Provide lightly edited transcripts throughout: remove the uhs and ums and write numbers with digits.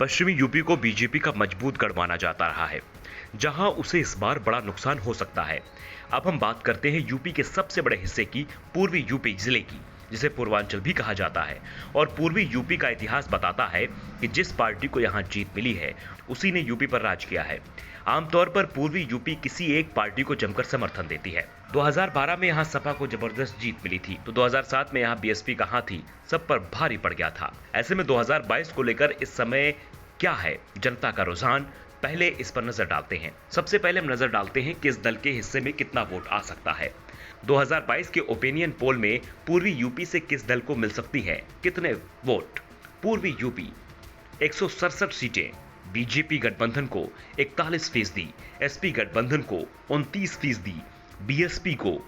पश्चिमी यूपी को बीजेपी का मजबूत गढ़ माना जाता रहा है, जहां उसे इस बार बड़ा नुकसान हो सकता है। अब हम बात करते हैं यूपी के सबसे बड़े हिस्से की, पूर्वी यूपी जिले की, जिसे पूर्वांचल भी कहा जाता है। और पूर्वी यूपी का इतिहास बताता है कि जिस पार्टी को यहां जीत मिली है, उसी ने यूपी पर राज किया है। आमतौर पर पूर्वी यूपी किसी एक पार्टी को जमकर समर्थन देती है। 2012 में यहां सपा को जबरदस्त जीत मिली थी, तो 2007 में यहां बीएसपी कहां थी, सब पर भारी पड़ गया था। ऐसे में 2022 को लेकर इस समय क्या है जनता का रुझान, पहले इस पर नजर डालते हैं। सबसे पहले हम नजर डालते हैं कि इस दल के हिस्से में कितना वोट आ सकता है। 2022 के ओपिनियन पोल में पूर्वी यूपी से किस दल को मिल सकती है कितने वोट। पूर्वी यूपी 167 सीटें, बीजेपी गठबंधन को 41%, एसपी गठबंधन को 29%, बीएसपी को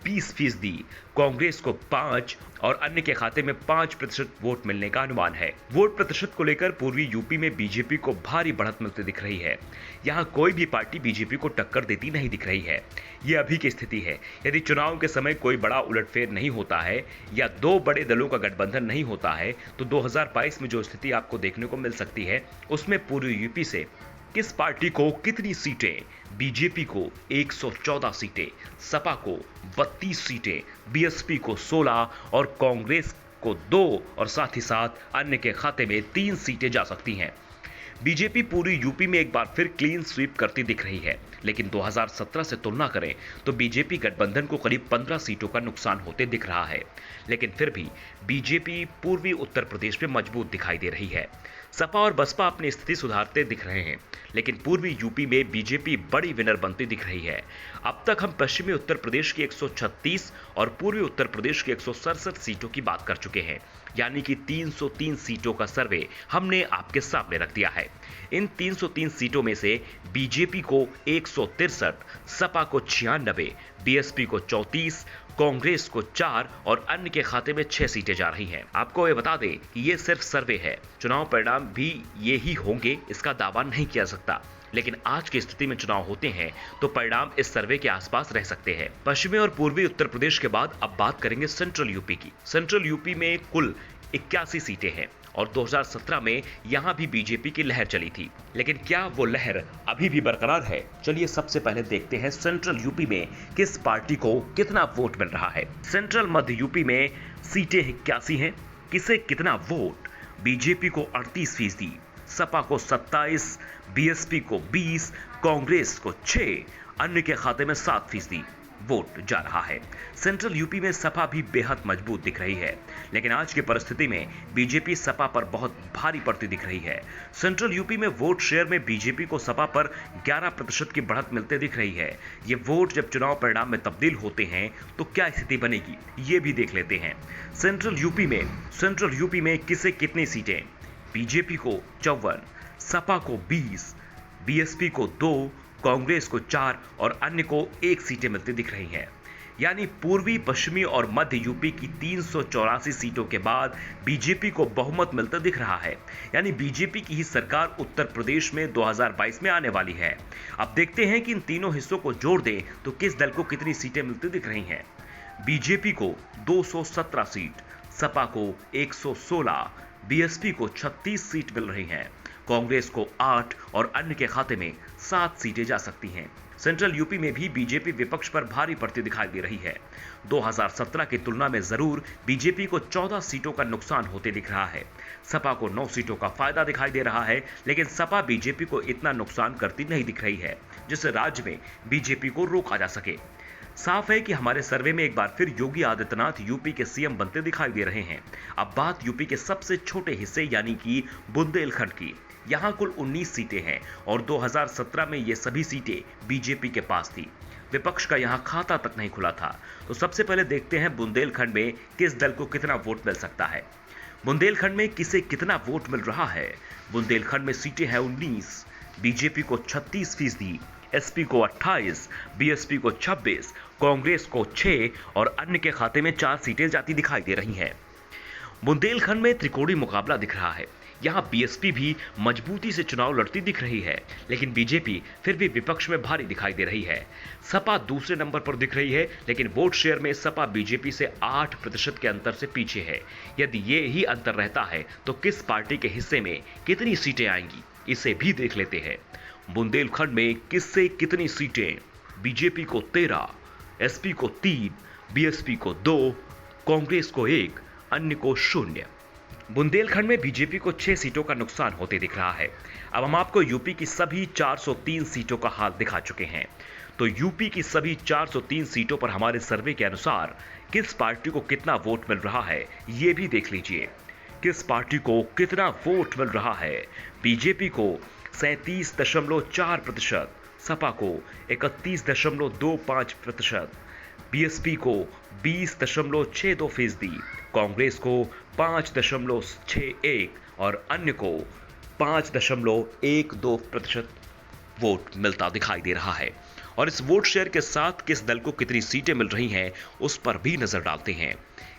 20%, कांग्रेस को 5 और अन्य के खाते में 5% वोट मिलने का अनुमान है। वोट प्रतिशत को लेकर पूर्वी यूपी में बीजेपी को भारी बढ़त मिलती दिख रही है। यहां कोई भी पार्टी बीजेपी को टक्कर देती नहीं दिख रही है। यह अभी की स्थिति है। यदि चुनाव के समय कोई बड़ा उलटफेर नहीं होता है या दो बड़े दलों का गठबंधन नहीं होता है, तो 2022 में जो स्थिति आपको देखने को मिल सकती है, उसमें पूर्वी यूपी से किस पार्टी को कितनी सीटें, बीजेपी को 114 सीटें, सपा को 32 सीटें, बीएसपी को 16 और कांग्रेस को 2 और साथ ही साथ अन्य के खाते में 3 सीटें जा सकती हैं। बीजेपी पूरी यूपी में एक बार फिर क्लीन स्वीप करती दिख रही है, लेकिन 2017 से तुलना करें तो बीजेपी गठबंधन को करीब 15 सीटों का नुकसान होते दिख रहा है। लेकिन फिर भी बीजेपी पूर्वी उत्तर प्रदेश में मजबूत दिखाई दे रही है। सपा और बसपा अपनी स्थिति सुधारते दिख रहे हैं, लेकिन पूर्वी यूपी में बीजेपी बड़ी विनर बनती दिख रही है। अब तक हम पश्चिमी उत्तर प्रदेश की 136 और पूर्वी उत्तर प्रदेश की 167 सीटों की बात कर चुके हैं, यानी कि 303 सीटों का सर्वे हमने आपके सामने रख दिया है। इन 303 सीटों में से बीजेपी को 163, सपा को 96, बीएसपी को 34, कांग्रेस को 4 और अन्य के खाते में 6 सीटें जा रही हैं। आपको ये बता दें कि ये सिर्फ सर्वे है, चुनाव परिणाम भी ये ही होंगे इसका दावा नहीं किया सकता। लेकिन आज की स्थिति में चुनाव होते हैं तो परिणाम इस सर्वे के आसपास रह सकते हैं। पश्चिमी और पूर्वी उत्तर प्रदेश के बाद अब बात करेंगे सेंट्रल यूपी की। सेंट्रल यूपी में कुल 81 सीटें हैं और 2017 में यहां भी बीजेपी की लहर चली थी, लेकिन क्या वो लहर अभी भी बरकरार है? चलिए सबसे पहले देखते हैं सेंट्रल यूपी में किस पार्टी को कितना वोट मिल रहा है। सेंट्रल मध्य यूपी में सीटें 81 हैं, किसे कितना वोट? बीजेपी को 38%, सपा को 27, बीएसपी को 20, कांग्रेस को 6, अन्य के खाते में 7% वोट जा रहा है। सेंट्रल यूपी में सपा भी बेहद मजबूत दिख रही है, लेकिन आज की परिस्थिति में बीजेपी सपा पर बहुत भारी पड़ती दिख रही है। सेंट्रल यूपी में वोट शेयर में बीजेपी को सपा पर 11% की बढ़त मिलते दिख रही है। ये वोट जब चुनाव परिणाम में तब्दील होते हैं तो क्या स्थिति बनेगी, ये भी देख लेते हैं। सेंट्रल यूपी में किसे कितनी सीटें? बीजेपी को 54, सपा को 20, बीएसपी को 2, कांग्रेस को 4 और अन्य को 1 सीटें मिलती दिख रही हैं। यानी पूर्वी, पश्चिमी और मध्य यूपी की 384 सीटों के बाद बीजेपी को बहुमत मिलता दिख रहा है। यानी बीजेपी की ही सरकार उत्तर प्रदेश में 2022 में आने वाली है। अब देखते हैं कि इन तीनों हिस्सों को जोड़ दें तो किस दल को कितनी सीटें मिलती दिख रही हैं। बीजेपी को 217 सीट, सपा को 116, बीएसपी को 36 सीट मिल रही हैं, कांग्रेस को 8 और अन्य के खाते में 7 सीटें जा सकती हैं। सेंट्रल यूपी में भी बीजेपी विपक्ष पर भारी पड़ती दिखाई दे रही है। 2017 की तुलना में जरूर बीजेपी को 14 सीटों का नुकसान होते दिख रहा है। सपा को 9 सीटों का फायदा दिखाई दे रहा है, लेकिन सपा बीजेपी को इतना नुकसान करती नहीं दिख रही है जिससे राज्य में बीजेपी को रोका जा सके। साफ है कि हमारे सर्वे में एक बार फिर योगी आदित्यनाथ यूपी के सीएम बनते दिखाई दे रहे हैं। अब बात यूपी के सबसे छोटे हिस्से यानी कि बुंदेलखंड की। यहां कुल 19 सीटें हैं और 2017 में ये सभी सीटें बीजेपी के पास थी। विपक्ष का यहां खाता तक नहीं खुला था। तो सबसे पहले देखते हैं बुंदेलखंड में किस दल को कितना वोट मिल सकता है। बुंदेलखंड में किसे कितना वोट मिल रहा है? बुंदेलखंड में सीटें हैं 19, बीजेपी को 36%, एसपी को 28, बीएसपी को 26, कांग्रेस को 6 और अन्य के खाते में 4 सीटें जाती दिखाई दे रही हैं। बुंदेलखंड में त्रिकोणीय मुकाबला दिख रहा है। यहाँ बीएसपी भी मजबूती से चुनाव लड़ती दिख रही है, लेकिन बीजेपी फिर भी विपक्ष में भारी दिखाई दे रही है। सपा दूसरे नंबर पर दिख रही है, लेकिन वोट शेयर में सपा बीजेपी से 8% के अंतर से पीछे है। यदि ये ही अंतर रहता है तो किस पार्टी के हिस्से में कितनी सीटें आएंगी, इसे भी देख लेते हैं। बुंदेलखंड में किससे कितनी सीटें? बीजेपी को 13, एसपी को 3, बीएसपी को 2, कांग्रेस को 1, अन्य को 0। बुंदेलखंड में बीजेपी को 6 सीटों का नुकसान होते दिख रहा है। अब हम आपको यूपी की सभी 403 सीटों का हाल दिखा चुके हैं। तो यूपी की सभी 403 सीटों पर हमारे सर्वे के अनुसार किस पार्टी को कितना वोट मिल रहा है, ये भी देख लीजिए। किस पार्टी को कितना वोट मिल रहा है? बीजेपी को 37.4%, सपा को 31.25%, बीएसपी को 20.62%, कांग्रेस को 5.61 और अन्य को 5.12% वोट मिलता दिखाई दे रहा है। और इस वोट शेयर के साथ किस दल को कितनी सीटें मिल रही हैं, उस पर भी नजर डालते हैं।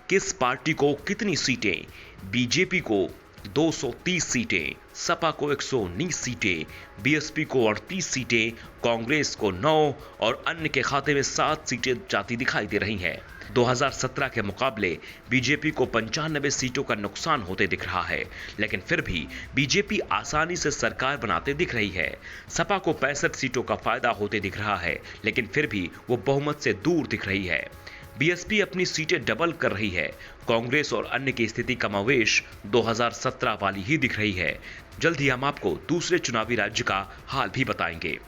किस पार्टी को कितनी सीटें? बीजेपी को 230 सीटें, सपा को 119 सीटें, बीएसपी को 38 सीटें, कांग्रेस को 9 और अन्य के खाते में 7 सीटें जाती दिखाई दे रही हैं। 2017 के मुकाबले बीजेपी को 95 सीटों का नुकसान होते दिख रहा है, लेकिन फिर भी बीजेपी आसानी से सरकार बनाते दिख रही है। सपा को 65 सीटों का फायदा होते दिख रहा है, लेकिन फिर भी वो बहुमत से दूर दिख रही है। बीएसपी अपनी सीटें डबल कर रही है। कांग्रेस और अन्य की स्थिति कमोवेश 2017 वाली ही दिख रही है। जल्द ही हम आपको दूसरे चुनावी राज्य का हाल भी बताएंगे।